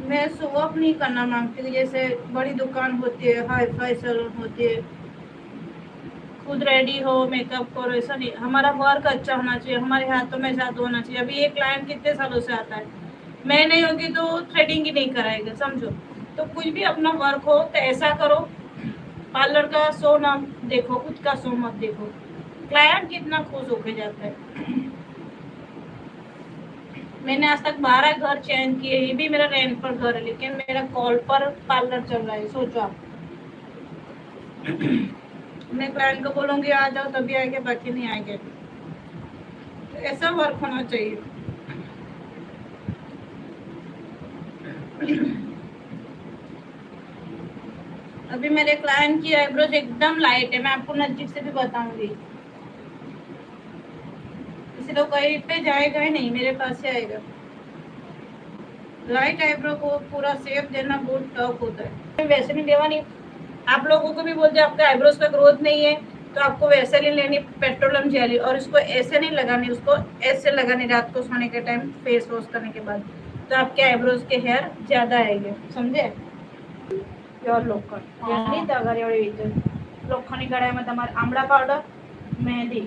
मैं show off नहीं करना मांगती हूँ, जैसे बड़ी दुकान होती है, हाई फाई सैलून होती है, खुद रेडी हो, मेकअप करो, ऐसा नहीं। हमारा वर्क अच्छा होना चाहिए, हमारे हाथों में जादू होना चाहिए। अभी एक क्लाइंट कितने सालों से आता है, मैं नहीं होगी तो थ्रेडिंग ही नहीं कराएगा, समझो। तो कुछ भी अपना वर्क हो तो ऐसा करो, पार्लर का शो ना देखो, खुद का शो मत देखो। क्लाइंट कितना खुश होके जाता है। मैंने आज तक 12 घर चेंज किए, ये भी मेरा रेंट पर घर है, लेकिन मेरा कॉल पर पार्लर चल रहा है, सोचो आप। मैं क्लाइंट को बोलूंगी आ जाओ तभी आएंगे, बाकी नहीं आएंगे। तो ऐसा वर्क होना चाहिए। अभी मेरे क्लाइंट की आईब्रोज एकदम लाइट है, मैं आपको नजदीक से भी बताऊंगी। किसी लोग कहीं पे जाएगा ही नहीं, मेरे पास से आएगा। लाइट आईब्रो को पूरा शेप देना बहुत टफ होता है, वैसे नहीं देवा नहीं। आप लोगों को भी बोलते हैं आपका आईब्रोज का ग्रोथ नहीं है तो आपको वैसे नहीं लेनी पेट्रोलियम जेली, और इसको ऐसे नहीं लगानी, उसको ऐसे लगानी रात को सोने के टाइम फेस वॉश करने के बाद, तो आपके आईब्रोज के हेयर ज्यादा आएंगे, समझे। प्योर लोखंड लोखंडी कढ़ाईમાં તમારે આમળા પાવડર, મહેંદી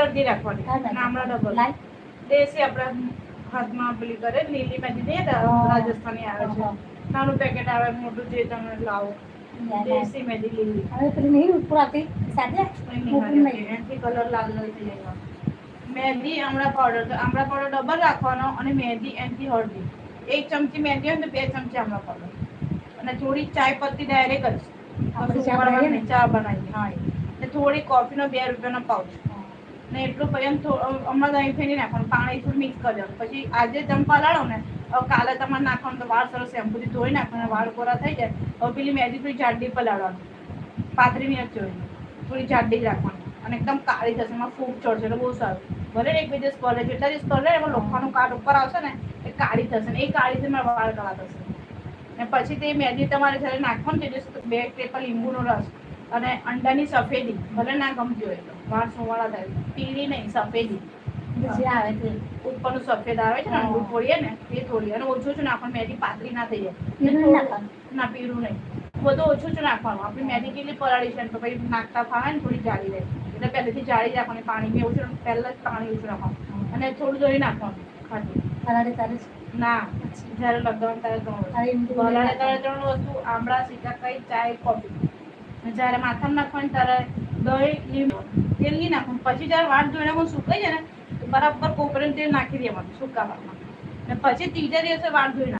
અડધી રાખવાની, આમળા ડબલ, દેશી આપણા હાથમાં પેલી કરે લીલી મહેંદી નહીં, રાજસ્થાની આવે છે, નાનું પેકેટ આવે, મોટું જે તમે લાવો, દેશી મહેંદી લીલી, હવે પેલી નહીં ઉપરાતી સાદે એનાથી કલર લાલ લાલ થઈ જાય। મહેંદી આમળા પાવડર ડબલ રાખવાનો, અને મહેંદી એનાથી હળદી, 1 ચમચી મહેંદી હોય તો 2 ચમચી આમળા પાવડર, અને થોડી ચાય પત્તી ડાયરેક્ટ જ આપણે ચા બનાવીએ, હા, ને થોડી કોફીનો 2 રૂપિયાનો પાઉચ, ને એટલું પછી હમણાં દહીં ફેરી નાખવાનું, પાણી થોડું મિક્સ કરી દેવાનું। પછી આજે તમે પલાળો ને, હવે કાલે તમારે નાખવાનું તો વાળ સરસ શેમ્પૂથી ધોઈ નાખવાના, વાળ કોરા થઈ જાય। હવે પેલી મહેંદી થોડી જાડી પલાળવાની, 35 મિનિટ જોઈને થોડી જાડી જ રાખવાની, અને એકદમ કાળી થશે, એમાં ફૂગ ચડશે એટલે બહુ સારું। ભલે 1-2 દિવસ કરે, જેટલા દિવસ કરે એમાં લોખંડનું કાટ ઉપર આવશે ને એ કાળી થશે, ને એ કાળીથી મારા વાળ કાળા થશે। ને પછી તે મહેંદી તમારે જ્યારે નાખવાનું તે 2 ટેપા લીંબુનો રસ, અને અંડાની સફેદી, ભલે ના ગમતી હોય તો વાળ સુવાળા થાય, પીળી નહીં સફેદી જે આવે છે, ઉપરનું સફેદ આવે છે ને, અંડું તોડીએ ને એ તોડીએ, અને ઓછું ઓછું નાખવાનું, મહેંદી પાતળી ના થઈ જાય, ના પીળું નહીં, બધું ઓછું ઓછું નાખવાનું। આપણી મહેંદી કેટલી પલાળી છે તો પછી નાખતા ફાવે ને થોડી જાળી રહે, એટલે પહેલેથી જાળી રાખવાની, પાણી બી ઓછું, પહેલાં જ પાણી ઓછું નાખવાનું, અને થોડું ધોઈ નાખવાનું ખાટું પલાળે તારે ના, જ્યારે લગાવવાનું ત્યારે પલાળે ત્યારે 3 વસ્તુ, આમળા, સીતાફળ, ચાય, કોફી, જ્યારે માથામાં નાખવાની ત્યારે દહીં, લીંબુ, તેલ નહીં નાખવાનું। પછી જ્યારે વાળ ધોઈને સુકાઈ જાય ને બરાબર કોપરેનું તેલ નાખી દેવાનું સૂકા વાળમાં, અને પછી ત્રીજા દિવસે વાળ ધોઈ